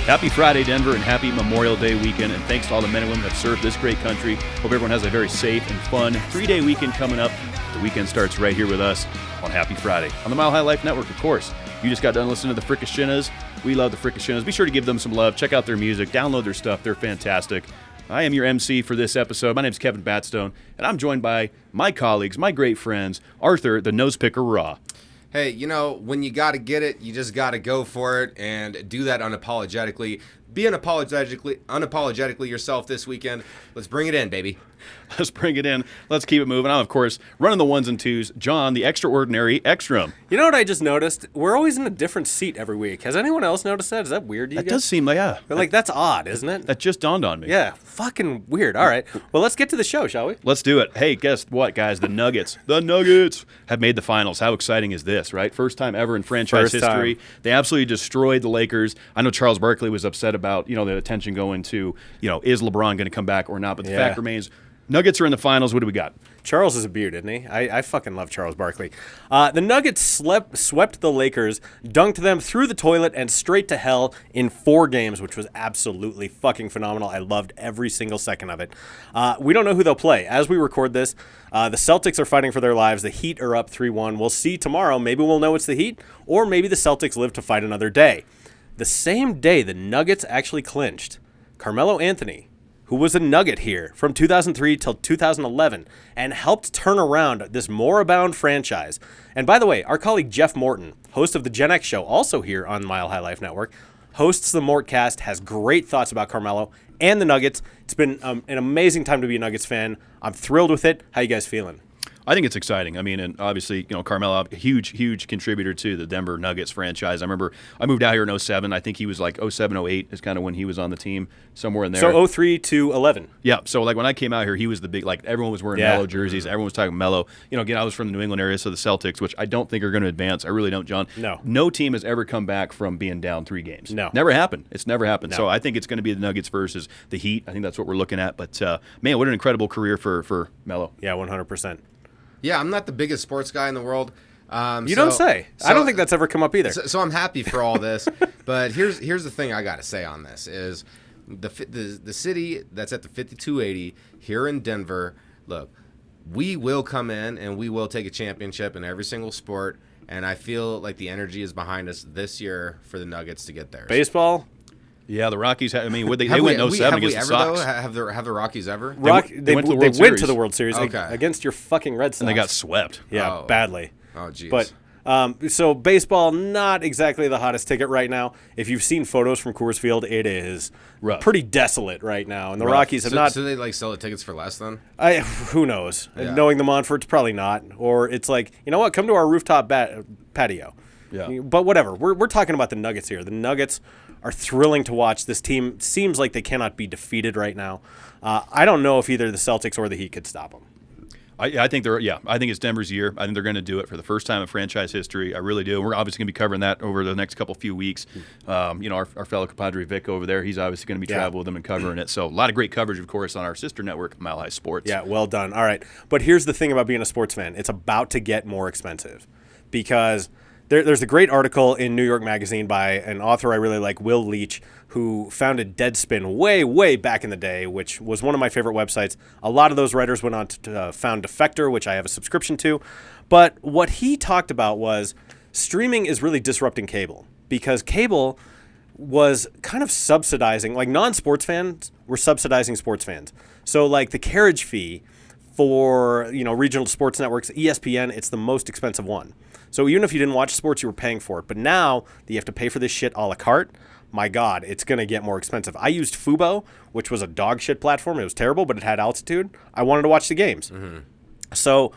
Happy Friday, Denver, and happy Memorial Day weekend. And thanks to all the men and women that have served this great country. Hope everyone has a very safe and fun 3-day weekend coming up. The weekend starts right here with us on Happy Friday on the Mile High Life Network, of course. You just got done listening to the Fricashinas. We love the Fricashinas. Be sure to give them some love. Check out their music. Download their stuff. They're fantastic. I am your MC for this episode. My name is Kevin Batstone, and I'm joined by my colleagues, my great friends, Arthur, the Nose Picker Raw. Hey, you know, when you got to get it, you just got to go for it and do that unapologetically. Be unapologetically yourself this weekend. Let's bring it in, baby. Let's bring it in. Let's keep it moving. I'm, of course, running the ones and twos. John, the extraordinary Ekstrom. You know what I just noticed? We're always in a different seat every week. Has anyone else noticed that? Is that weird to you guys? That does seem like, yeah. But, that's odd, isn't it? That just dawned on me. Yeah, fucking weird. All right. Well, let's get to the show, shall we? Let's do it. Hey, guess what, guys? The Nuggets have made the finals. How exciting is this, right? First time ever in franchise history. They absolutely destroyed the Lakers. I know Charles Barkley was upset about, the attention going to, is LeBron going to come back or not? But the fact remains, Nuggets are in the finals. What do we got? Charles is a beaut, isn't he? I fucking love Charles Barkley. The Nuggets swept the Lakers, dunked them through the toilet and straight to hell in 4 games, which was absolutely fucking phenomenal. I loved every single second of it. We don't know who they'll play. As we record this, the Celtics are fighting for their lives. The Heat are up 3-1. We'll see tomorrow. Maybe we'll know it's the Heat, or maybe the Celtics live to fight another day. The same day the Nuggets actually clinched, Carmelo Anthony, who was a Nugget here from 2003 till 2011 and helped turn around this moribund franchise. And by the way, our colleague Jeff Morton, host of the Gen X Show, also here on Mile High Life Network, hosts the Mortcast, has great thoughts about Carmelo and the Nuggets. It's been an amazing time to be a Nuggets fan. I'm thrilled with it. How you guys feeling? I think it's exciting. I mean, and obviously, Carmelo, huge contributor to the Denver Nuggets franchise. I remember I moved out here in 2007. I think he was like 2007, 2008 is kind of when he was on the team, somewhere in there. So 2003 to 11. Yeah. So when I came out here, he was the big, everyone was wearing Melo jerseys. Everyone was talking Melo. Again, I was from the New England area, so the Celtics, which I don't think are going to advance. I really don't, John. No. No team has ever come back from being down 3 games. No. Never happened. It's never happened. No. So I think it's going to be the Nuggets versus the Heat. I think that's what we're looking at. But, man, what an incredible career for Melo. Yeah, 100%. Yeah, I'm not the biggest sports guy in the world. You don't say. I don't think that's ever come up either. So I'm happy for all this. But here's the thing I got to say on this is the city that's at the 5280 here in Denver, look, we will come in and we will take a championship in every single sport. And I feel like the energy is behind us this year for the Nuggets to get there. Baseball? Yeah, the Rockies. They went 07 against the Sox. Have the Rockies ever? They went to the World Series against your fucking Red Sox. And they got swept. Yeah, badly. Oh, jeez. But so baseball, not exactly the hottest ticket right now. If you've seen photos from Coors Field, it is pretty desolate right now. And the Rockies have not. So they sell the tickets for less then? Who knows? Yeah. Knowing the Monforts, probably not. Or it's like, you know what? Come to our rooftop patio. Yeah. But whatever. We're talking about the Nuggets here. The Nuggets are thrilling to watch. This team seems like they cannot be defeated right now. I don't know if either the Celtics or the Heat could stop them. I think I think it's Denver's year. I think they're going to do it for the first time in franchise history. I really do. We're obviously going to be covering that over the next few weeks. Our fellow compadre Vic over there, he's obviously going to be traveling with them and covering it. So a lot of great coverage, of course, on our sister network, Mile High Sports. Yeah, well done. All right. But here's the thing about being a sports fan. It's about to get more expensive because there's a great article in New York Magazine by an author I really like, Will Leitch, who founded Deadspin way back in the day, which was one of my favorite websites. A lot of those writers went on to found Defector, which I have a subscription to. But what he talked about was streaming is really disrupting cable because cable was kind of subsidizing, non-sports fans were subsidizing sports fans. So the carriage fee for regional sports networks, ESPN, it's the most expensive one. So even if you didn't watch sports, you were paying for it. But now that you have to pay for this shit a la carte, my God, it's going to get more expensive. I used Fubo, which was a dog shit platform. It was terrible, but it had altitude. I wanted to watch the games. Mm-hmm. So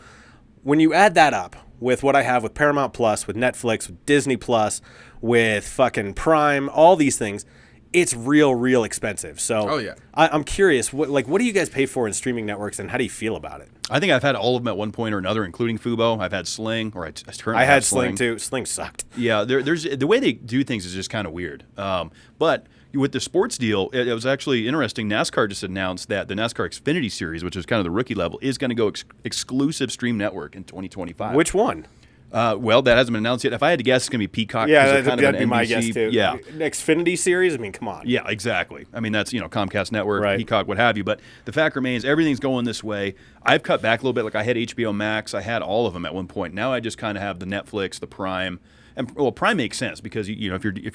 when you add that up with what I have with Paramount Plus, with Netflix, with Disney Plus, with fucking Prime, all these things, it's real expensive. So I'm curious, what do you guys pay for in streaming networks, and how do you feel about it? I think I've had all of them at one point or another, including Fubo. I've had Sling, or I currently had have Sling too. Sling sucked. Yeah, there's the way they do things is just kind of weird. But with the sports deal, it was actually interesting. NASCAR just announced that the NASCAR Xfinity Series, which is kind of the rookie level, is going to go exclusive stream network in 2025. Which one? Well, that hasn't been announced yet. If I had to guess, it's going to be Peacock. Yeah, they're kind of that'd an be my NBC guess too. Yeah. Xfinity series. I mean, come on. Yeah, exactly. I mean, that's, Comcast Network, Right. Peacock, what have you. But the fact remains, everything's going this way. I've cut back a little bit. Like I had HBO Max. I had all of them at one point. Now I just kind of have the Netflix, the Prime. And well, Prime makes sense because if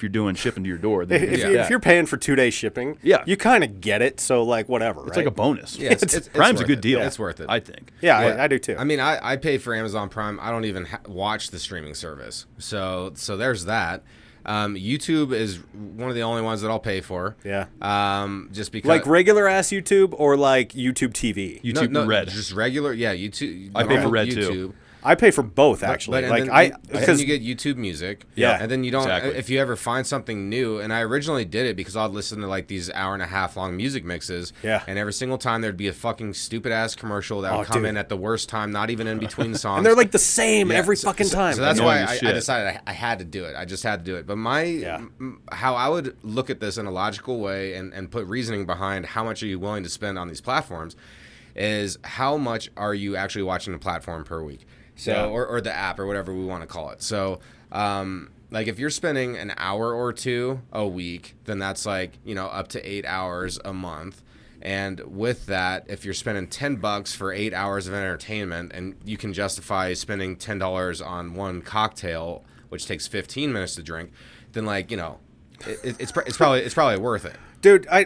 you're doing shipping to your door, then If you're paying for 2 days shipping, Yeah. you kind of get it. So like whatever, it's right? like a bonus. Yeah, it's Prime's a worth good it. deal. It's worth it. I think. Yeah, I do too. I mean, I pay for Amazon Prime. I don't even watch the streaming service. So there's that. YouTube is one of the only ones that I'll pay for. Yeah. Just because Like regular ass YouTube or like YouTube TV. YouTube Red. just regular. Yeah, YouTube. I pay for Red YouTube. too. I pay for both actually. But, like then because you get YouTube Music. Yeah, and then you don't. exactly. If you ever find something new, and I originally did it because I'd listen to like these hour-and-a-half long music mixes. Yeah. And every single time there'd be a fucking stupid ass commercial that would come dude. in at the worst time, not even in between songs. and they're like the same Yeah, every fucking time. So that's Annoying why as I shit. decided I had to do it. I just had to do it. But how I would look at this in a logical way and put reasoning behind how much are you willing to spend on these platforms is how much are you actually watching the platform per week. So Yeah. or the app or whatever we want to call it. So like if you're spending an hour or two a week, then that's like, up to 8 hours a month. And with that, if you're spending $10 for 8 hours of entertainment and you can justify spending $10 on one cocktail, which takes 15 minutes to drink, then like, it's probably worth it. Dude, I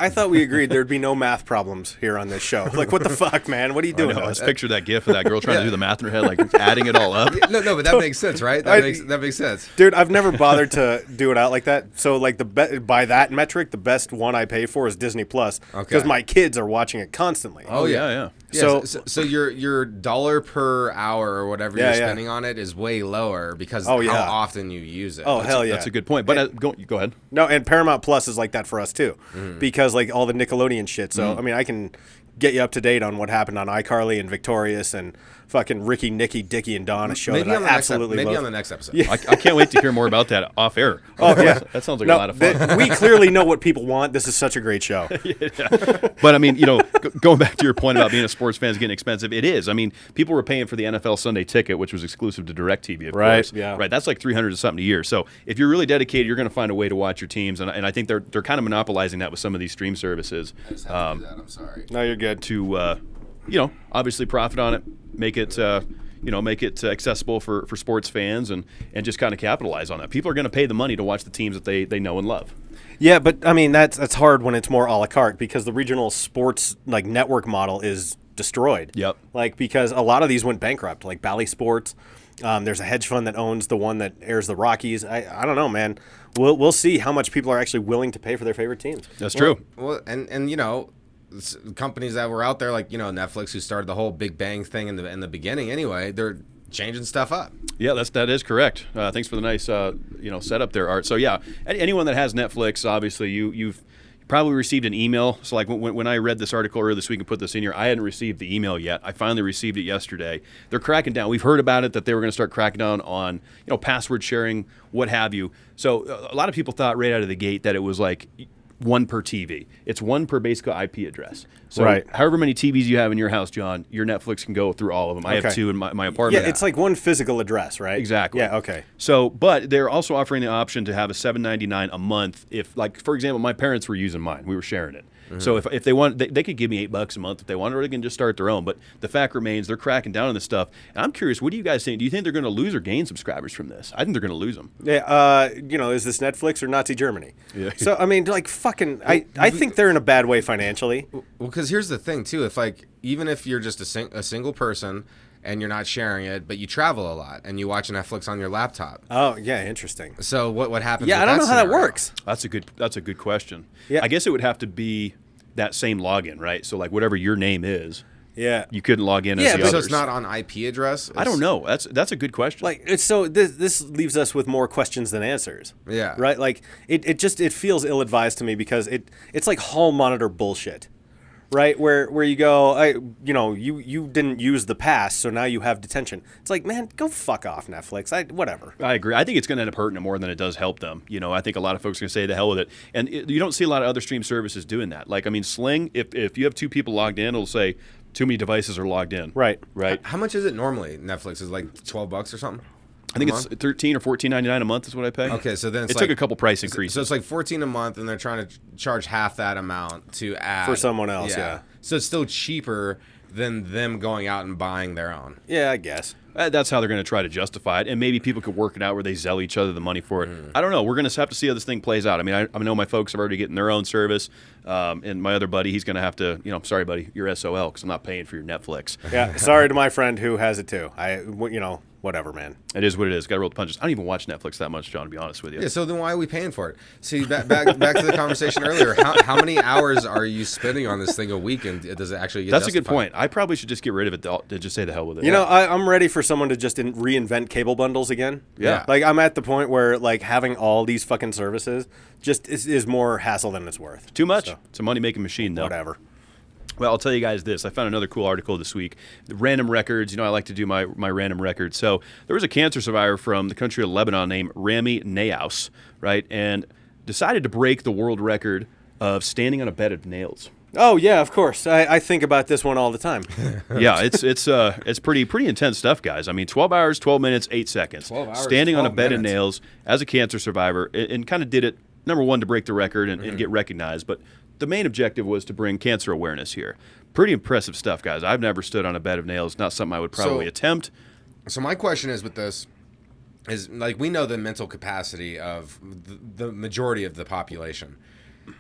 thought we agreed there'd be no math problems here on this show. Like, what the fuck, man? What are you doing? I to just us? picture that gif of that girl trying to do the math in her head, like adding it all up. No, but that makes sense, right? That makes sense. Dude, I've never bothered to do it out like that. So, like, by that metric, the best one I pay for is Disney Plus because my kids are watching it constantly. Oh, yeah. Yeah, so your dollar per hour or whatever Yeah, you're yeah. spending on it is way lower because Oh, how yeah. often you use it. Oh, hell yeah. That's a good point. But go ahead. No, and Paramount Plus is like that for us too, because like all the Nickelodeon shit. So I mean, I can get you up to date on what happened on iCarly and Victorious and fucking Ricky, Nikki, Dickie, and Don. A show Maybe that on I the absolutely maybe love. on the next episode. I can't wait to hear more about that off air. Oh yeah, That sounds like a lot of fun. We clearly know what people want. This is such a great show. But I mean, going back to your point about being a sports fan is getting expensive, it is. I mean, people were paying for the NFL Sunday ticket, which was exclusive to DirecTV, of Right, course. yeah. Right. That's like $300 or something a year. So if you're really dedicated, you're going to find a way to watch your teams, and I think they're kind of monopolizing that with some of these stream services. I just had to do that. I'm sorry. No, you're good. To obviously profit on it, make it accessible for sports fans, and just kind of capitalize on that. People are going to pay the money to watch the teams that they know and love. Yeah, but I mean that's hard when it's more a la carte because the regional sports like network model is destroyed. Yep. Like because a lot of these went bankrupt, like Bally Sports. There's a hedge fund that owns the one that airs the Rockies. I don't know, man. We'll see how much people are actually willing to pay for their favorite teams. That's true. Well, and companies that were out there like Netflix, who started the whole Big Bang thing in the beginning anyway, they're changing stuff up. Yeah, that is correct. Thanks for the nice setup there, Art. So yeah, anyone that has Netflix, obviously you've probably received an email. So like when I read this article earlier this week and put this in here, I hadn't received the email yet. I finally received it yesterday. They're cracking down. We've heard about it, that they were going to start cracking down on password sharing, what have you. So a lot of people thought right out of the gate that it was like one per TV. It's one per basically IP address. So Right. however many TVs you have in your house, John, your Netflix can go through all of them. I have Okay. 2 in my apartment. Yeah, it's like one physical address, right? Exactly. Yeah, okay. So, but they're also offering the option to have a $7.99 a month. If, like, for example, my parents were using mine, we were sharing it. So if they want, they could give me $8 a month if they want, or they can just start their own. But the fact remains, they're cracking down on this stuff. And I'm curious, what do you guys think? Do you think they're going to lose or gain subscribers from this? I think they're going to lose them. Yeah, is this Netflix or Nazi Germany? Yeah. So I mean, like, fucking, I think they're in a bad way financially. Well, because here's the thing too: even if you're just a single person and you're not sharing it, but you travel a lot and you watch Netflix on your laptop. Oh yeah, interesting. So what happens? Yeah, with I don't know how that scenario? works. That's a good question. Yeah. I guess it would have to be that same login, right? So like whatever your name is, Yeah. you couldn't log in Yeah, as the but So others. it's not on IP address. I don't know. That's a good question. Like it's so this leaves us with more questions than answers. Yeah. Right? Like it feels ill advised to me because it's like hall monitor bullshit. Right? Where you go, you didn't use the pass, so now you have detention. It's like, man, go fuck off, Netflix. Whatever. I agree. I think it's going to end up hurting it more than it does help them. I think a lot of folks are going to say the hell with it. And you don't see a lot of other stream services doing that. Like, I mean, Sling, if you have 2 people logged in, it'll say Too many devices are logged in. Right. Right. How much is it normally? Netflix is like $12 or something. I think it's $13 or $14.99 a month is what I pay. Okay, so then it's took a couple price increases. So it's like $14 a month, and they're trying to charge half that amount to add For someone else, yeah. So it's still cheaper than them going out and buying their own. Yeah, I guess. That's how they're going to try to justify it, and maybe people could work it out where they sell each other the money for it. I don't know. We're going to have to see how this thing plays out. I mean, I know my folks are already getting their own service, and my other buddy, he's going to have to, sorry, buddy, you're SOL because I'm not paying for your Netflix. Yeah, sorry to my friend who has it too. Whatever, man. It is what it is. Got to roll the punches. I don't even watch Netflix that much, John, to be honest with you. Yeah, so then why are we paying for it? See, back to the conversation earlier. How many hours are you spending on this thing a week, and does it actually get That's justified? a good point. I probably should just get rid of it to just say the hell with it. I'm ready for someone to just reinvent cable bundles again. Yeah. Like, I'm at the point where, like, having all these fucking services just is more hassle than it's worth. Too much. So, It's a money-making machine, though. whatever. Well, I'll tell you guys this. I found another cool article this week. The random records. I like to do my random records. So there was a cancer survivor from the country of Lebanon named Rami Naous, right? And decided to break the world record of standing on a bed of nails. Oh, yeah, of course. I think about this one all the time. Yeah, it's pretty intense stuff, guys. I mean, 12 hours, 12 minutes, 8 seconds. 12 hours, standing on a 12 bed of minutes. nails as a cancer survivor, and kind of did it, number one, to break the record and get recognized, but the main objective was to bring cancer awareness here. Pretty impressive stuff, guys. I've never stood on a bed of nails. Not something I would probably attempt. So my question is with this is, like, we know the mental capacity of the majority of the population.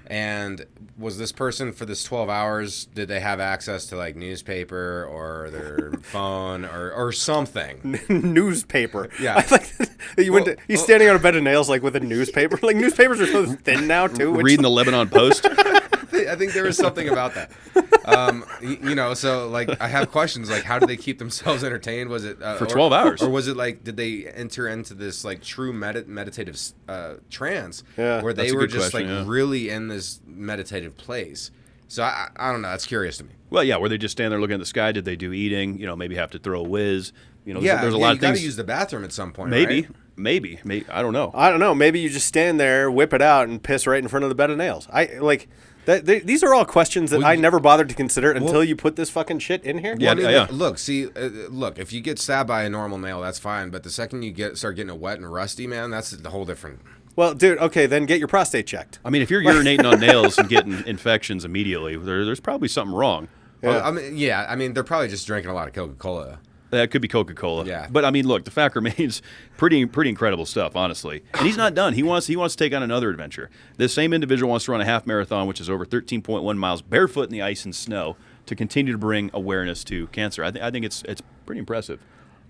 And was this person for this 12 hours, did they have access to like newspaper or their phone or something? Newspaper. Yeah. I like he's standing on a bed of nails like with a newspaper. Like, newspapers are so thin now too. Reading the Lebanon Post. I think there was something about that. So like I have questions like, how did they keep themselves entertained? Was it For 12 hours? or was it like, did they enter into this like true meditative trance Yeah. where they That's a were good just question, like yeah. really in this meditative place? So I don't know. That's curious to me. Well, yeah, were they just standing there looking at the sky? Did they do eating? Maybe have to throw a whiz. There's a lot of you got things. to use the bathroom at some point. Maybe, right? maybe. I don't know. I don't know. Maybe you just stand there, whip it out, and piss right in front of the bed of nails. These are all questions that I never bothered to consider until you put this fucking shit in here. Yeah, Well, yeah. Look. If you get stabbed by a normal nail, that's fine. But the second you start getting it wet and rusty, man, that's a whole different. Well, dude, okay, then get your prostate checked. I mean, if you're urinating on nails and getting infections immediately, there's probably something wrong. Yeah. I mean, they're probably just drinking a lot of Coca-Cola. That could be Coca-Cola. Yeah. But I mean, look, the fact remains, pretty incredible stuff, honestly. And he's not done. He wants to take on another adventure. This same individual wants to run a half marathon, which is over 13.1 miles, barefoot in the ice and snow, to continue to bring awareness to cancer. I think it's pretty impressive.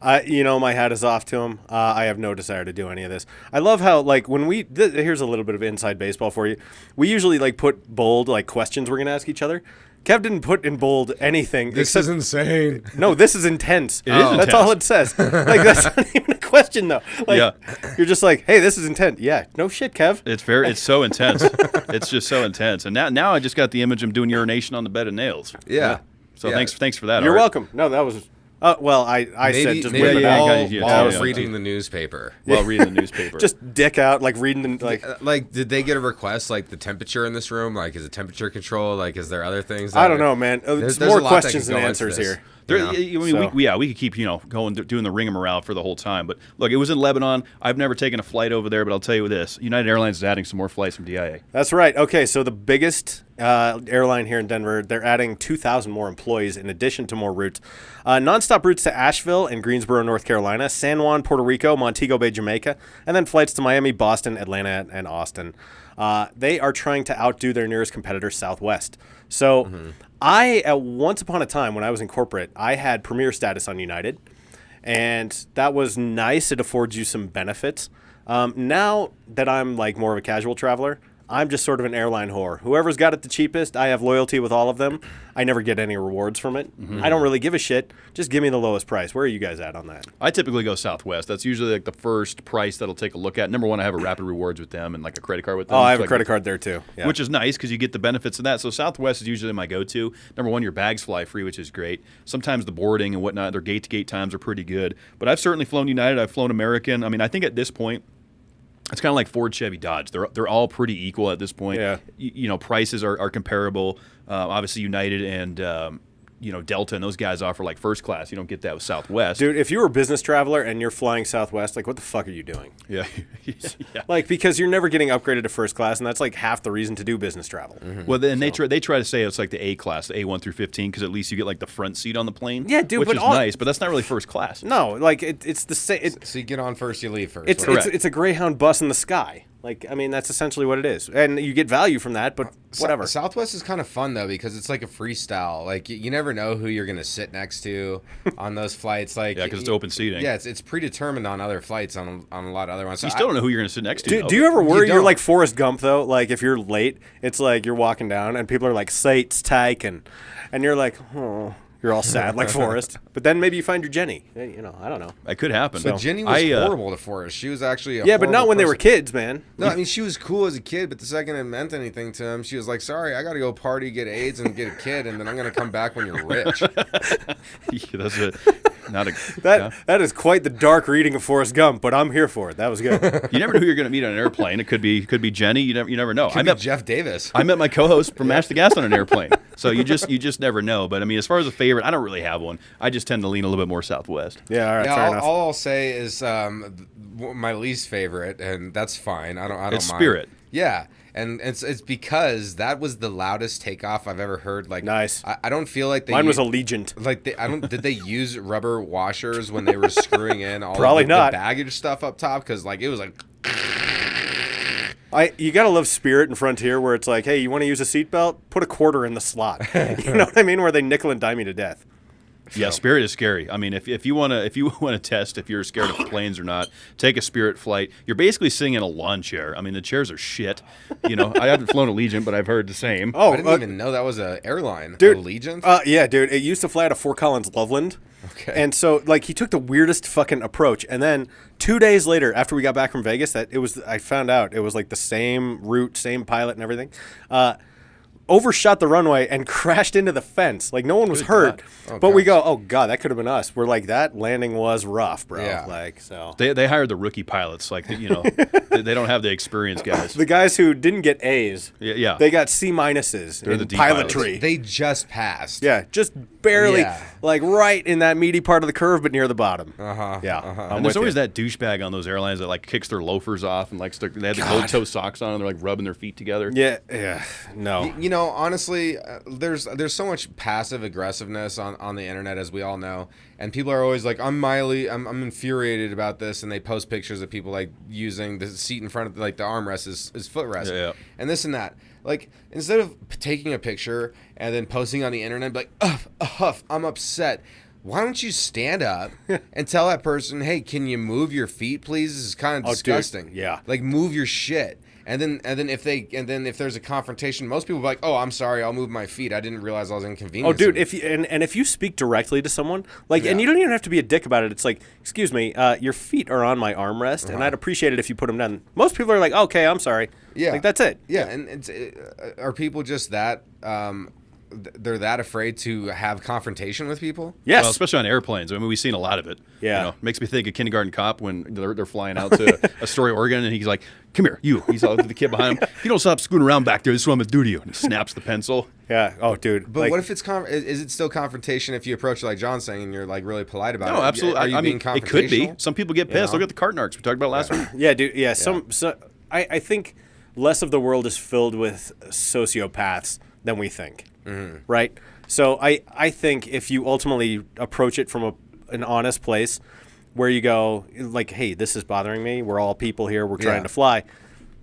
My hat is off to him. I have no desire to do any of this. I love how, like, when here's a little bit of inside baseball for you. We usually, like, put bold, like, questions we're going to ask each other. Kev didn't put in bold anything. This is insane. No, this is intense. It is That's intense. all it says. Like, that's not even a question, though. Like, Yeah. You're just like, hey, this is intense. Yeah, no shit, Kev. It's so intense. It's just so intense. And now I just got the image of him doing urination on the bed of nails. Yeah. So Yeah. thanks for that. You're Art. welcome. No, that was... I said just maybe whip it out. while yeah. reading the newspaper. While reading the newspaper. Just dick out, like, reading the... Like, Did they get a request like the temperature in this room? Like, is it temperature control? Like, is there other things? I don't know, man. It's there's more a lot that questions could than go into answers this. here. We could keep going doing the ringamoral for the whole time. But look, it was in Lebanon. I've never taken a flight over there, but I'll tell you this: United Airlines is adding some more flights from DIA. That's right. Okay, so the biggest airline here in Denver, they're adding 2,000 more employees in addition to more routes. Nonstop routes to Asheville and Greensboro, North Carolina, San Juan, Puerto Rico, Montego Bay, Jamaica, and then flights to Miami, Boston, Atlanta, and Austin. They are trying to outdo their nearest competitor, Southwest. So once upon a time when I was in corporate, I had premier status on United, and that was nice. It affords you some benefits. Now that I'm like more of a casual traveler, I'm just sort of an airline whore. Whoever's got it the cheapest, I have loyalty with all of them. I never get any rewards from it. I don't really give a shit. Just give me the lowest price. Where are you guys at on that? I typically go Southwest. That's usually like the first price that'll take a look at. Number one, I have a Rapid Rewards with them and like a credit card with them. Oh, I have So a credit card there too. Yeah. Which is nice because you get the benefits of that. So Southwest is usually my go-to. Number one, your bags fly free, which is great. Sometimes the boarding and whatnot, their gate-to-gate times are pretty good. But I've certainly flown United. I've flown American. I mean, I think at this point, it's kind of like Ford, Chevy, Dodge. They're all pretty equal at this point. Yeah. Prices are comparable. Obviously, United and Delta and those guys offer like first class. You don't get that with Southwest. Dude, if you were a business traveler and you're flying Southwest, like, what the fuck are you doing? Yeah. Like, because you're never getting upgraded to first class, and that's like half the reason to do business travel. Well, then they try to say it's like the A class, the A1 through 15, because at least you get like the front seat on the plane. Yeah, dude, which but is nice, but that's not really first class. No, like it's the same. So you get on first, you leave first. It's a Greyhound bus in the sky. Like, I mean, that's essentially what it is, and you get value from that. But whatever. Southwest is kind of fun though because it's like a freestyle. Like you never know who you're gonna sit next to on those flights. Like because it's open seating. Yeah, it's predetermined on other flights on a lot of other ones. So you still don't know who you're gonna sit next to. Do you ever worry you're like Forrest Gump though? Like if you're late, it's like you're walking down and people are like seats taken, and you're like, oh. You're all sad like Forrest. But then maybe you find your Jenny. I don't know. That could happen. But Jenny was horrible to Forrest. She was actually but not when they were kids, man. No, I mean, she was cool as a kid, but the second it meant anything to him, she was like, sorry, I got to go party, get AIDS, and get a kid, and then I'm going to come back when you're rich. That's it. That is quite the dark reading of Forrest Gump, but I'm here for it. That was good. You never know who you're going to meet on an airplane. It could be Jenny. You never know. I met Jeff Davis. I met my co-host from Mash the Gas on an airplane. So you just never know. But I mean, as far as a favorite, I don't really have one. I just tend to lean a little bit more Southwest. Yeah, all right, fair enough. All I'll say is my least favorite, and that's fine. I don't It's mind. Spirit. Yeah. And it's because that was the loudest takeoff I've ever heard. Like, nice. I don't feel like mine was Allegiant. Like, did they use rubber washers when they were screwing in all Probably the not. baggage stuff up top? Because like it was like. You gotta love Spirit and Frontier, where it's like, hey, you want to use a seatbelt? Put a quarter in the slot. You know what I mean? Where they nickel and dime you to death. Yeah, Spirit is scary. I mean, if you want to test if you're scared of planes or not, take a Spirit flight. You're basically sitting in a lawn chair. I mean, the chairs are shit. I haven't flown Allegiant, but I've heard the same. Oh, I didn't even know that was an airline. Dude, Allegiant? Yeah, dude. It used to fly out of Fort Collins, Loveland. Okay. And so, like, he took the weirdest fucking approach, and then 2 days later, after we got back from Vegas, I found out it was like the same route, same pilot, and everything. Overshot the runway and crashed into the fence. Like, no one was hurt. But we go, oh, God, that could have been us. We're like, that landing was rough, bro. Yeah. Like, so. They hired the rookie pilots. Like, they don't have the experienced guys. The guys who didn't get A's. Yeah. They got C minuses in the D pilotry. pilots. They just passed. Yeah, just barely, Yeah. like right in that meaty part of the curve, but near the bottom. Uh-huh. And there's always that douchebag on those airlines that like kicks their loafers off and like they have the gold toe socks on and they're like rubbing their feet together. Yeah, no. Honestly, there's so much passive aggressiveness on the internet, as we all know, and people are always like, I'm infuriated about this, and they post pictures of people like using the seat in front of like the armrest as footrest, and this and that. Like, instead of taking a picture and then posting on the internet, be like, I'm upset. Why don't you stand up and tell that person, hey, can you move your feet, please? This is kind of disgusting. Dude. Yeah. Like, move your shit. And then if there's a confrontation, most people will be like, oh, I'm sorry, I'll move my feet. I didn't realize I was inconvenienced. Oh, dude, if you speak directly to someone, like, and you don't even have to be a dick about it. It's like, excuse me, your feet are on my armrest, and I'd appreciate it if you put them down. Most people are like, okay, I'm sorry. Yeah. Like, that's it. Yeah, and are people just that they're that afraid to have confrontation with people? Yes. Well, especially on airplanes. I mean, we've seen a lot of it. Yeah. Makes me think of Kindergarten Cop when they're flying out to Astoria, Oregon, and he's like, come here, you. He's all the kid behind him. If you don't stop scooting around back there, this is what I'm going to do to you. And he snaps the pencil. Yeah. Oh, dude. But what if it's is it still confrontation if you approach it like John's saying and you're like really polite about it? No, absolutely. Are you being it could be. confrontational? Some people get pissed. Look at the cart narcs we talked about last week. Yeah, dude. Yeah. I think less of the world is filled with sociopaths than we think. Mm-hmm. Right? So I think if you ultimately approach it from an honest place where you go, like, hey, this is bothering me. We're all people here. We're trying to fly.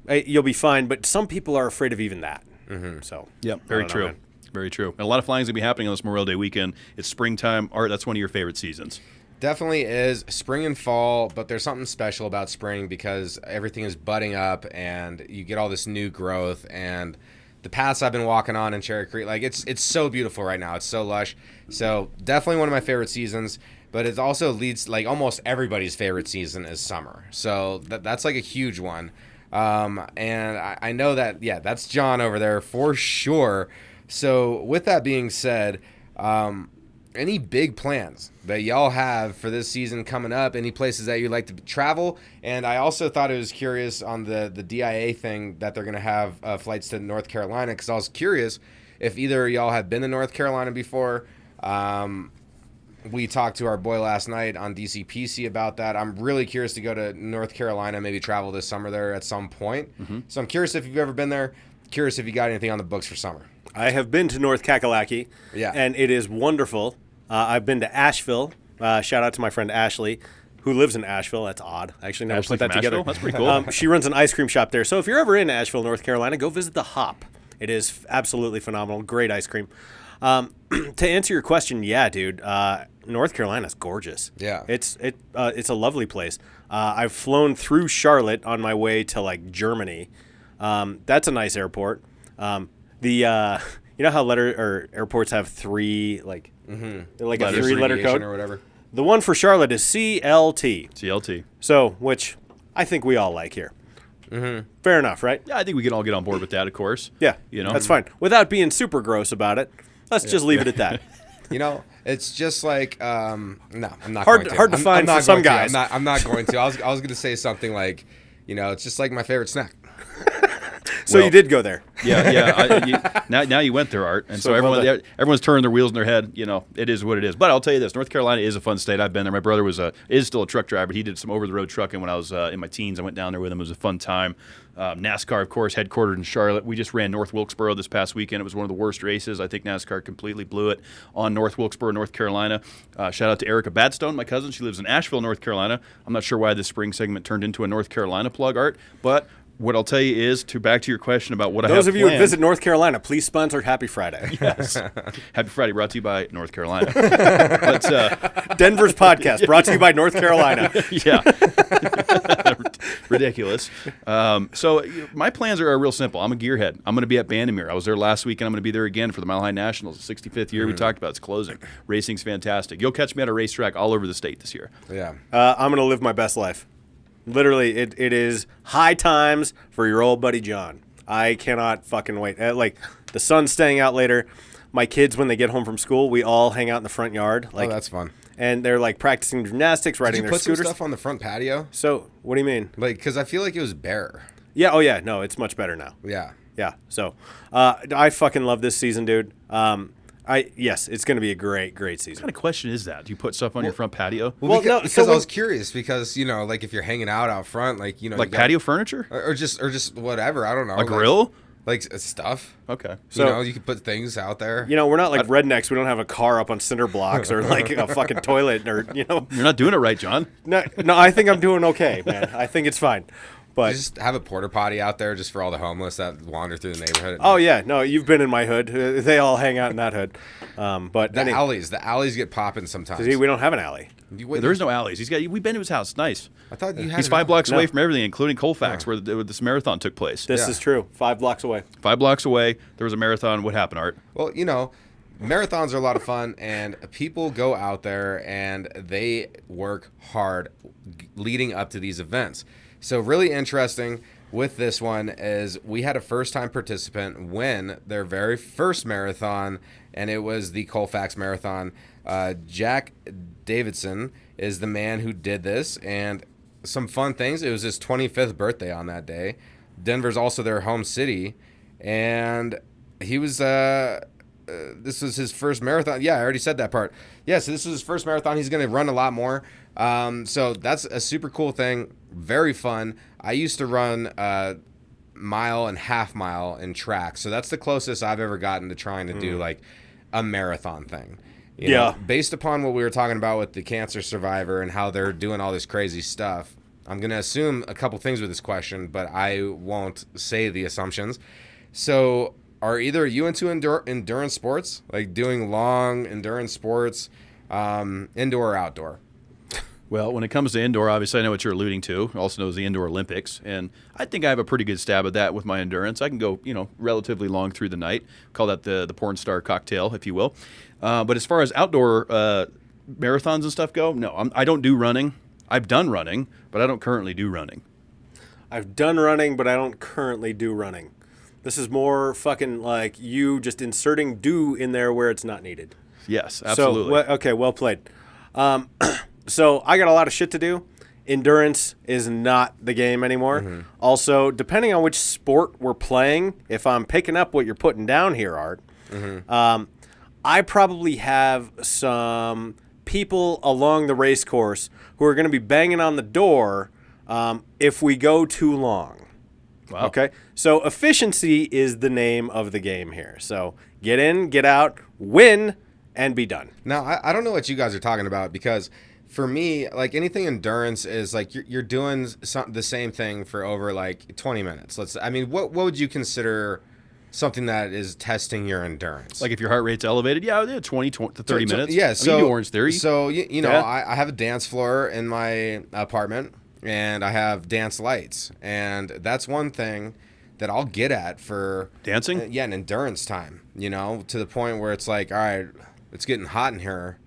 You'll be fine. But some people are afraid of even that. Mm-hmm. So yeah, very true. Very true. And a lot of flying is going to be happening on this Memorial Day weekend. It's springtime. Art, that's one of your favorite seasons. Definitely is spring and fall, but there's something special about spring because everything is budding up and you get all this new growth. And the paths I've been walking on in Cherry Creek, like it's so beautiful right now. It's so lush. So definitely one of my favorite seasons. But it also leads, like, almost everybody's favorite season is summer. So that's like a huge one. And I know that, yeah, that's John over there for sure. So with that being said, any big plans that y'all have for this season coming up? Any places that you'd like to travel? And I also thought it was curious on the DIA thing that they're going to have flights to North Carolina, because I was curious if either of y'all have been to North Carolina before. We talked to our boy last night on DCPC about that. I'm really curious to go to North Carolina, maybe travel this summer there at some point. So I'm curious if you've ever been there. Curious if you got anything on the books for summer. I have been to North Kakalaki, and it is wonderful. I've been to Asheville. Shout out to my friend Ashley, who lives in Asheville. That's odd. I actually never Ashley put that from together. Asheville? That's pretty cool. She runs an ice cream shop there. So if you're ever in Asheville, North Carolina, go visit the Hop. It is absolutely phenomenal. Great ice cream. To answer your question, yeah, dude, North Carolina's gorgeous. Yeah. It's a lovely place. I've flown through Charlotte on my way to like Germany. That's a nice airport. You know how airports have three like like a Letters, 3-letter code or whatever. The one for Charlotte is CLT. CLT. So, which I think we all like here. Fair enough, right? Yeah, I think we can all get on board with that, of course. Yeah, You know? that's fine. Without being super gross about it, let's just leave it at that. You know, it's just like no, I'm not Hard- going to. hard to I'm find not for some going to. guys. I'm not going to. I was going to say something like, you know, it's just like my favorite snack. So Well, you did go there. Yeah. Now you went there, Art, and so, well done. everyone's turning their wheels in their head. You know, it is what it is. But I'll tell you this: North Carolina is a fun state. I've been there. My brother is still a truck driver. He did some over the road trucking when I was in my teens. I went down there with him. It was a fun time. NASCAR, of course, headquartered in Charlotte. We just ran North Wilkesboro this past weekend. It was one of the worst races. I think NASCAR completely blew it on North Wilkesboro, North Carolina. Shout out to Erica Badstone, my cousin. She lives in Asheville, North Carolina. I'm not sure why this spring segment turned into a North Carolina plug, Art, but what I'll tell you is, back to your question about what I have Those of you who planned. visit North Carolina, please sponsor Happy Friday. Yes. Happy Friday brought to you by North Carolina. But, Denver's podcast brought to you by North Carolina. yeah. Ridiculous. So my plans are real simple. I'm a gearhead. I'm going to be at Bandimere. I was there last week, and I'm going to be there again for the Mile High Nationals, the 65th year we talked about. It's closing. Racing's fantastic. You'll catch me at a racetrack all over the state this year. Yeah. I'm going to live my best life. Literally, it is high times for your old buddy John. I cannot fucking wait. Like, the sun's staying out later. My kids, when they get home from school, we all hang out in the front yard. Like, Oh, that's fun. And they're, like, practicing gymnastics, riding Did you their put some scooters. stuff on the front patio? So, what do you mean? Like, because I feel like it was bare. Yeah, oh, yeah. No, it's much better now. Yeah. Yeah. So, I fucking love this season, dude. Yes, it's going to be a great What season. kind of question is that? Do you put stuff on your front patio? Well, because, no, because so I when- was curious because, you know, like if you're hanging out front, like, you know, Like you got- patio furniture? or just whatever, I don't know. A grill? Like stuff. Okay. You know, you could put things out there. You know, we're not like rednecks. We don't have a car up on cinder blocks or like a fucking toilet or, you know. You're not doing it right, John. No, I think I'm doing okay, man. I think it's fine. But Just have a porta potty out there just for all the homeless that wander through the neighborhood. oh yeah, no, you've been in my hood. They all hang out in that hood. But the alleys get popping sometimes. see, we don't have an alley. There is no alleys. We've been to his house. It's nice. I thought you had. He's an 5 blocks No. away from everything, including Colfax, where this marathon took place. This Yeah. is true. 5 blocks away. 5 blocks away, there was a marathon. What happened, Art? Well, you know, marathons are a lot of fun, and people go out there and they work hard leading up to these events. So really interesting with this one is we had a first-time participant win their very first marathon, and it was the Colfax Marathon. Jack Davidson is the man who did this, and some fun things. It was his 25th birthday on that day. Denver's also their home city, and he was this was his first marathon. Yeah, I already said that part. Yeah, so this was his first marathon. He's going to run a lot more. So that's a super cool thing. Very fun. I used to run mile and half mile in track. So that's the closest I've ever gotten to trying to do like a marathon thing. You know, based upon what we were talking about with the cancer survivor and how they're doing all this crazy stuff, I'm going to assume a couple things with this question, but I won't say the assumptions. So are either you into endurance sports, like doing long endurance sports, indoor or outdoor? Well, when it comes to indoor, obviously I know what you're alluding to. Also knows the Indoor Olympics, and I think I have a pretty good stab at that with my endurance. I can go, relatively long through the night. Call that the porn star cocktail, if you will. But as far as outdoor marathons and stuff go, no, I don't do running. I've done running, but I don't currently do running. I've done running, but I don't currently do running. This is more fucking like you just inserting do in there where it's not needed. Yes, absolutely. So, well played. So I got a lot of shit to do. Endurance is not the game anymore. Mm-hmm. Also, depending on which sport we're playing, if I'm picking up what you're putting down here, Art, I probably have some people along the race course who are going to be banging on the door if we go too long. Wow. Okay? So efficiency is the name of the game here. So get in, get out, win, and be done. Now, I don't know what you guys are talking about, because for me, like, anything endurance is like you're doing the same thing for over like 20 minutes. What would you consider something that is testing your endurance? Like if your heart rate's elevated, 20 to 30 minutes. Yeah, you do Orange Theory. So, you know, Yeah. I have a dance floor in my apartment, and I have dance lights. And that's one thing that I'll get at for... Dancing? Yeah, an endurance time, you know, to the point where it's like, all right, it's getting hot in here,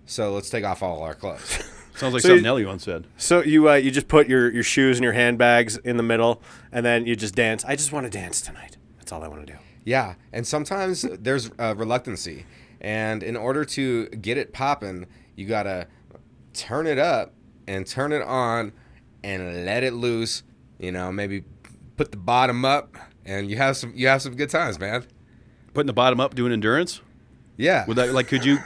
so let's take off all our clothes. Sounds like So something you- Ellie once said. So you just put your shoes and your handbags in the middle, and then you just dance. I just want to dance tonight. That's all I want to do. Yeah, and sometimes there's reluctancy. And in order to get it popping, you got to turn it up and turn it on and let it loose, you know, maybe put the bottom up, and you have some good times, man. Putting the bottom up doing endurance? Yeah. Would that, like, could you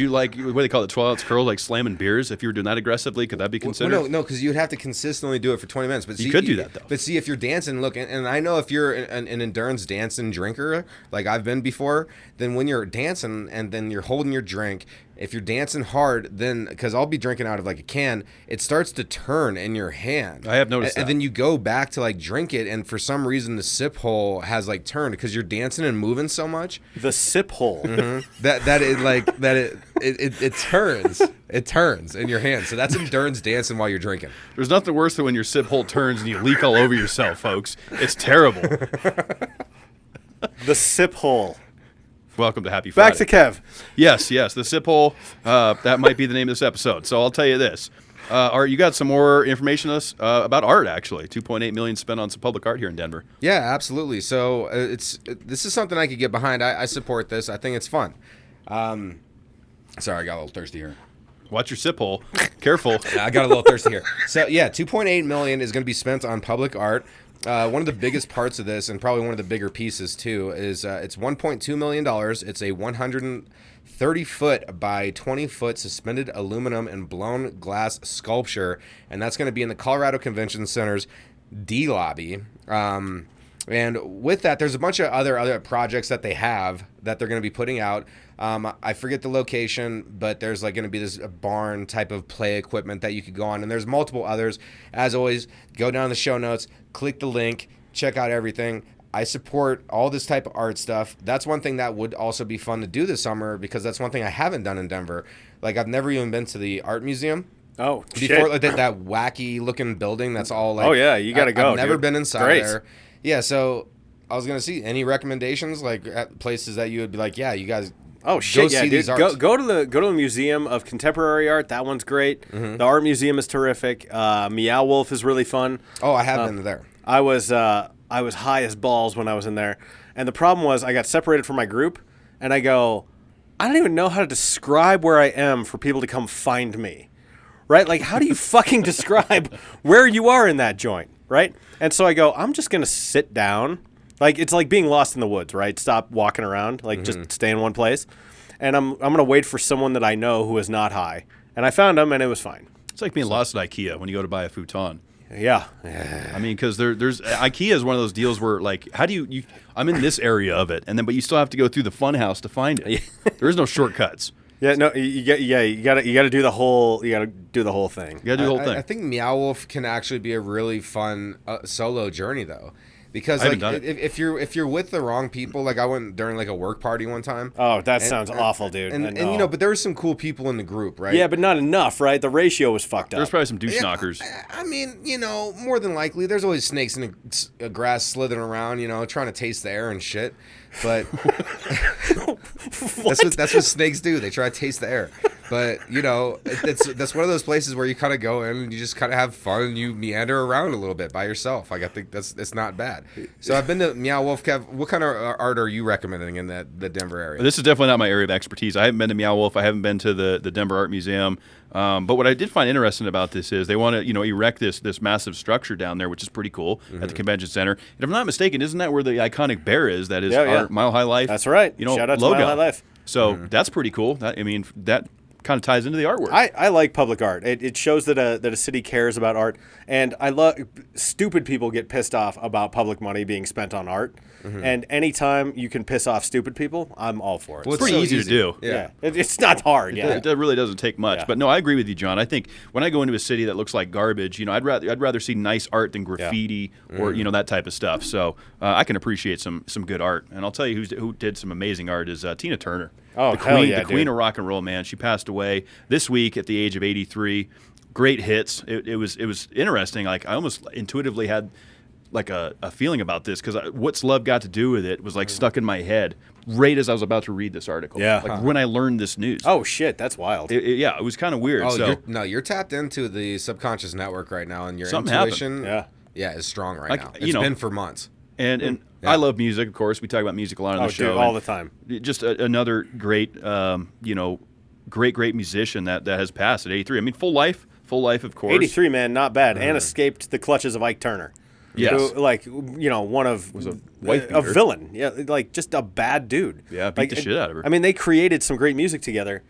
like, what do they call it, 12 ounce curl, like slamming beers? If you were doing that aggressively, could that be considered? Well, no, because you'd have to consistently do it for 20 minutes. But You could do that, though. But see, if you're dancing, look, and I know if you're an endurance dancing drinker, like I've been before, then when you're dancing and then you're holding your drink, if you're dancing hard, then, because I'll be drinking out of like a can, it starts to turn in your hand. I have noticed that. And then you go back to like drink it, and for some reason the sip hole has like turned because you're dancing and moving so much. The sip hole. It turns. It turns in your hand. So that's endurance dancing while you're drinking. There's nothing worse than when your sip hole turns and you leak all over yourself, folks. It's terrible. The sip hole. Welcome to Happy Friday. Back to Kev. Yes, the sip hole. That might be the name of this episode. So I'll tell you this. Art, you got some more information on us about art, actually. $2.8 million spent on some public art here in Denver. Yeah, absolutely. So this is something I could get behind. I support this. I think it's fun. Sorry, I got a little thirsty here. Watch your sip hole. Careful. I got a little thirsty here. So yeah, $2.8 million is going to be spent on public art. One of the biggest parts of this, and probably one of the bigger pieces too, is it's $1.2 million. It's a 130-foot by 20-foot suspended aluminum and blown glass sculpture, and that's going to be in the Colorado Convention Center's D lobby. And with that, there's a bunch of other projects that they have that they're going to be putting out. I forget the location, but there's like going to be this barn type of play equipment that you could go on, and there's multiple others. As always, go down the show notes, click the link, check out everything. I support all this type of art stuff. That's one thing that would also be fun to do this summer, because that's one thing I haven't done in Denver. Like, I've never even been to the art museum. Oh, Before, shit. like that wacky looking building that's all like... Oh, yeah, you gotta go, I've never dude. been inside Great. there. Yeah, so I was going to see any recommendations, like at places that you would be like, yeah, you guys... Oh shit! Yeah, see dude. these arts. Go to the Museum of Contemporary Art. That one's great. Mm-hmm. The art museum is terrific. Meow Wolf is really fun. Oh, I have been there. I was high as balls when I was in there, and the problem was I got separated from my group, and I go, I don't even know how to describe where I am for people to come find me, right? Like, how do you fucking describe where you are in that joint, right? And so I go, I'm just gonna sit down. Like, it's like being lost in the woods, right? Stop walking around, like just stay in one place. And I'm gonna wait for someone that I know who is not high. And I found him, and it was fine. It's like being lost at IKEA when you go to buy a futon. Yeah. I mean, because there's IKEA is one of those deals where, like, how do you I'm in this area of it, and then but you still have to go through the fun house to find it. There is no shortcuts. Yeah, no, you gotta do the whole thing. You got to do the whole thing. I think Meow Wolf can actually be a really fun solo journey, though. Because I haven't like done it. if you're with the wrong people, like I went during like a work party one time. Oh, that sounds awful, dude. And you know, but there were some cool people in the group, right? yeah, but not enough, right? The ratio was fucked There's up. probably some douche Yeah, knockers. I mean, you know, more than likely, there's always snakes in the grass slithering around, you know, trying to taste the air and shit. But that's what snakes do. They try to taste the air. But you know, that's one of those places where you kind of go in and you just kind of have fun and you meander around a little bit by yourself. Like I think it's not bad. So I've been to Meow Wolf. Kev, what kind of art are you recommending in the Denver area? This is definitely not my area of expertise. I haven't been to Meow Wolf. I haven't been to the Denver Art Museum. But what I did find interesting about this is they want to, erect this massive structure down there, which is pretty cool at the convention center. And if I'm not mistaken, isn't that where the iconic bear is? That is our Mile High Life. That's right. Shout out to logo. Mile High Life. So that's pretty cool. That kind of ties into the artwork. I like public art. It shows that a city cares about art, and I love stupid people get pissed off about public money being spent on art. And anytime you can piss off stupid people, I'm all for it. Well, it's pretty easy to do. Yeah. It's not hard. It really doesn't take much. Yeah. But no, I agree with you, John. I think when I go into a city that looks like garbage, I'd rather see nice art than graffiti or that type of stuff. So I can appreciate some good art. And I'll tell you who did some amazing art is Tina Turner. Oh, the queen of rock and roll, man. She passed away this week at the age of 83. Great hits. It was interesting. Like I almost intuitively had like a feeling about this because What's Love Got to Do with It was like stuck in my head right as I was about to read this article. Yeah. Like when I learned this news. Oh shit, that's wild. It was kind of weird. Oh, you're tapped into the subconscious network right now, and your Something intuition, Yeah. is strong right Like, now. It's been for months. And I love music, of course. We talk about music a lot on the show. Dude, all the time. Just another great, great musician that has passed at 83. I mean, full life, of course. 83, man, not bad, and escaped the clutches of Ike Turner. Yes. Who, one of was a wife a beater. villain. Yeah, like just a bad dude. Yeah, beat the shit out of her. I mean, they created some great music together.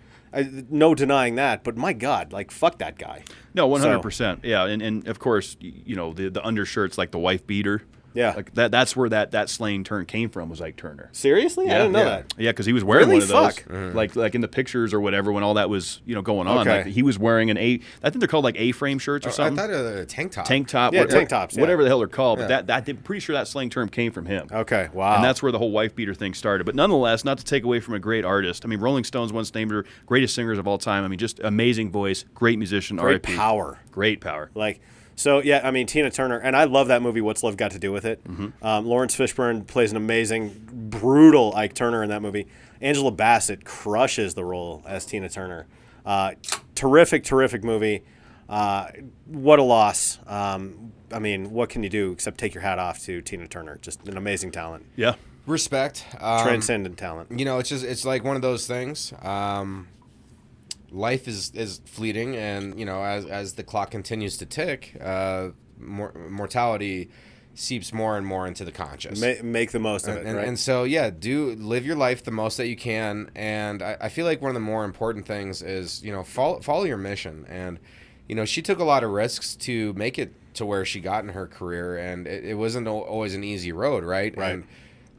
No denying that, but my God, like fuck that guy. No, 100%. Yeah, and of course, the undershirts like the wife beater. Yeah. Like that's where that slang term came from was Ike Turner. Seriously? I didn't know that. Yeah, because he was wearing Really? one of those, Fuck. like in the pictures or whatever when all that was going on. Okay. Like he was wearing I think they're called like A-frame shirts or I something. thought a tank top. Tank top. Yeah, tank tops, yeah. Whatever the hell they're called. Yeah. But I'm pretty sure that slang term came from him. Okay, wow. And that's where the whole wife beater thing started. But nonetheless, not to take away from a great artist. I mean, Rolling Stones once named her greatest singers of all time. I mean, just amazing voice, great musician. great R.I.P. power. Great power. Like, so yeah, I mean Tina Turner, and I love that movie. What's Love Got to Do with It? Lawrence Fishburne plays an amazing, brutal Ike Turner in that movie. Angela Bassett crushes the role as Tina Turner. Terrific movie. What a loss. I mean, what can you do except take your hat off to Tina Turner? Just an amazing talent, Yeah. Respect. transcendent talent. It's like one of those things. Life is fleeting, and as the clock continues to tick, mortality seeps more and more into the conscious. Make the most of it, right? And so live your life the most that you can. And I feel like one of the more important things is follow your mission. And she took a lot of risks to make it to where she got in her career, and it wasn't always an easy road, right? Right.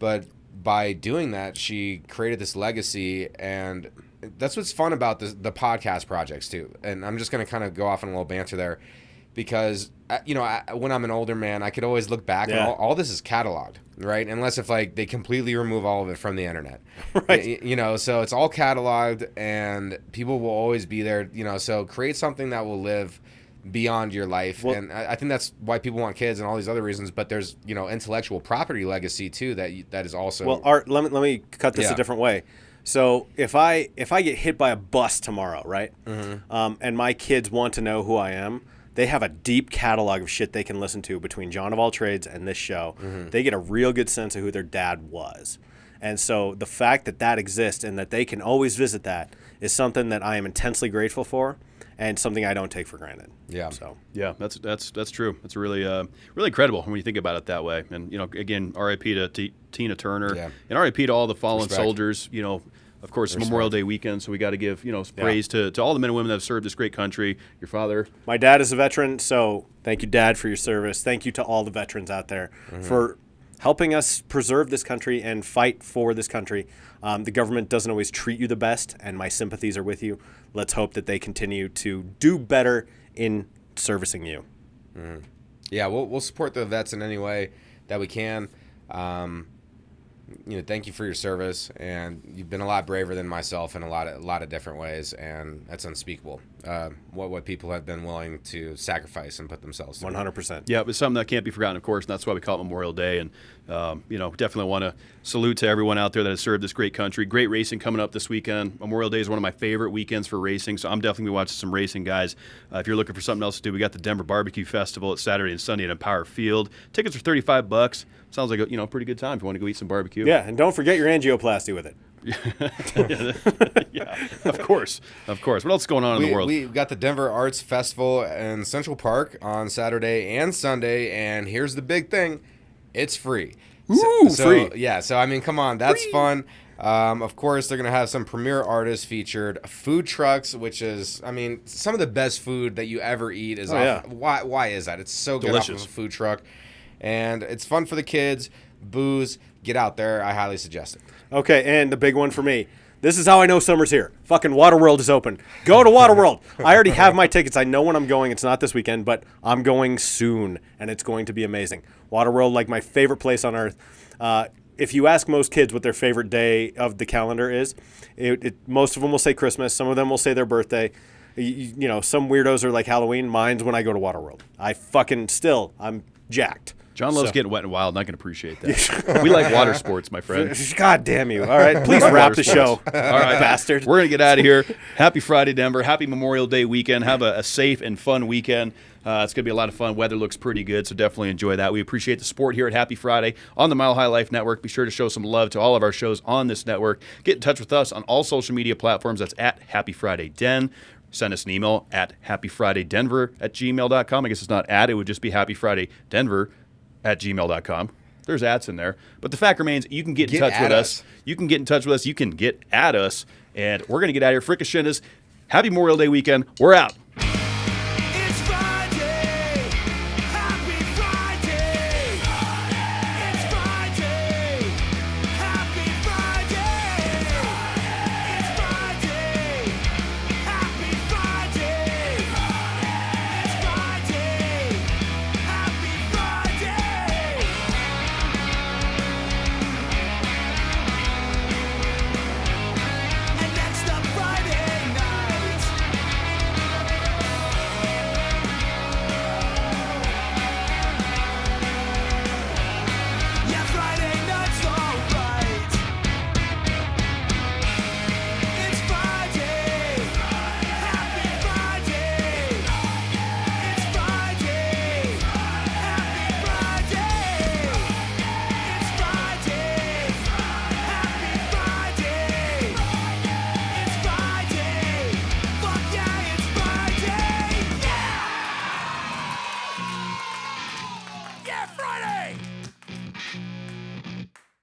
But by doing that, she created this legacy, and that's what's fun about the podcast projects too. And I'm just going to kind of go off on a little banter there, because when I'm an older man, I could always look back and all this is cataloged, right? Unless if like they completely remove all of it from the internet, Right. So it's all cataloged, and people will always be there. So create something that will live beyond your life. Well, and I think that's why people want kids and all these other reasons. But there's intellectual property legacy too that is also Well, Art, let me cut this a different way. So if I get hit by a bus tomorrow, right, and my kids want to know who I am, they have a deep catalog of shit they can listen to between John of All Trades and this show. They get a real good sense of who their dad was. And so the fact that exists and that they can always visit that is something that I am intensely grateful for, and something I don't take for granted. Yeah. So Yeah, that's true. It's really really incredible when you think about it that way. And again, R.I.P. to Tina Turner, and R.I.P. to all the fallen soldiers. Of course, it's Memorial Day weekend, so we got to give praise to all the men and women that have served this great country. Your father, my dad is a veteran, so thank you, Dad, for your service. Thank you to all the veterans out there for helping us preserve this country and fight for this country. The government doesn't always treat you the best, and my sympathies are with you. Let's hope that they continue to do better in servicing you. Yeah, we'll support the vets in any way that we can. Thank you for your service, and you've been a lot braver than myself in a lot of different ways, and that's unspeakable. What people have been willing to sacrifice and put themselves through. 100%. Yeah, it's something that can't be forgotten, of course, and that's why we call it Memorial Day. And definitely want to salute to everyone out there that has served this great country. Great racing coming up this weekend. Memorial Day is one of my favorite weekends for racing, so I'm definitely watching some racing, guys. If you're looking for something else to do, we got the Denver Barbecue Festival. It's Saturday and Sunday at Empower Field. Tickets are $35. Sounds like a pretty good time if you want to go eat some barbecue. Yeah, and don't forget your angioplasty with it. Yeah, of course. What else is going on in the world? We've got the Denver Arts Festival in Central Park on Saturday and Sunday, and here's the big thing. It's free. Ooh, free. Yeah, so I mean, come on, that's fun. Of course, they're going to have some premier artists featured, food trucks, which is, I mean, some of the best food that you ever eat is off. Yeah. Why is that? It's so good Delicious. off of a food truck. And it's fun for the kids. Booze, get out there. I highly suggest it. Okay, and the big one for me. This is how I know summer's here. Fucking Waterworld is open. Go to Waterworld. I already have my tickets. I know when I'm going. It's not this weekend, but I'm going soon, and it's going to be amazing. Waterworld, like my favorite place on earth. If you ask most kids what their favorite day of the calendar is, most of them will say Christmas. Some of them will say their birthday. You know, some weirdos are like Halloween. Mine's when I go to Waterworld. I'm jacked. John loves getting wet and wild, and I can appreciate that. We like water sports, my friend. God damn you. All right, please wrap the show. All right, bastard. We're going to get out of here. Happy Friday, Denver. Happy Memorial Day weekend. Have a safe and fun weekend. It's going to be a lot of fun. Weather looks pretty good, so definitely enjoy that. We appreciate the support here at Happy Friday on the Mile High Life Network. Be sure to show some love to all of our shows on this network. Get in touch with us on all social media platforms. That's at Happy Friday Den. Send us an email at happyfridaydenver@gmail.com. I guess it's not at. It would just be happyfridaydenver@gmail.com. There's ads in there. But the fact remains, you can get in touch with us. You can get in touch with us. You can get at us. And we're going to get out of here. Fricashendas, happy Memorial Day weekend. We're out.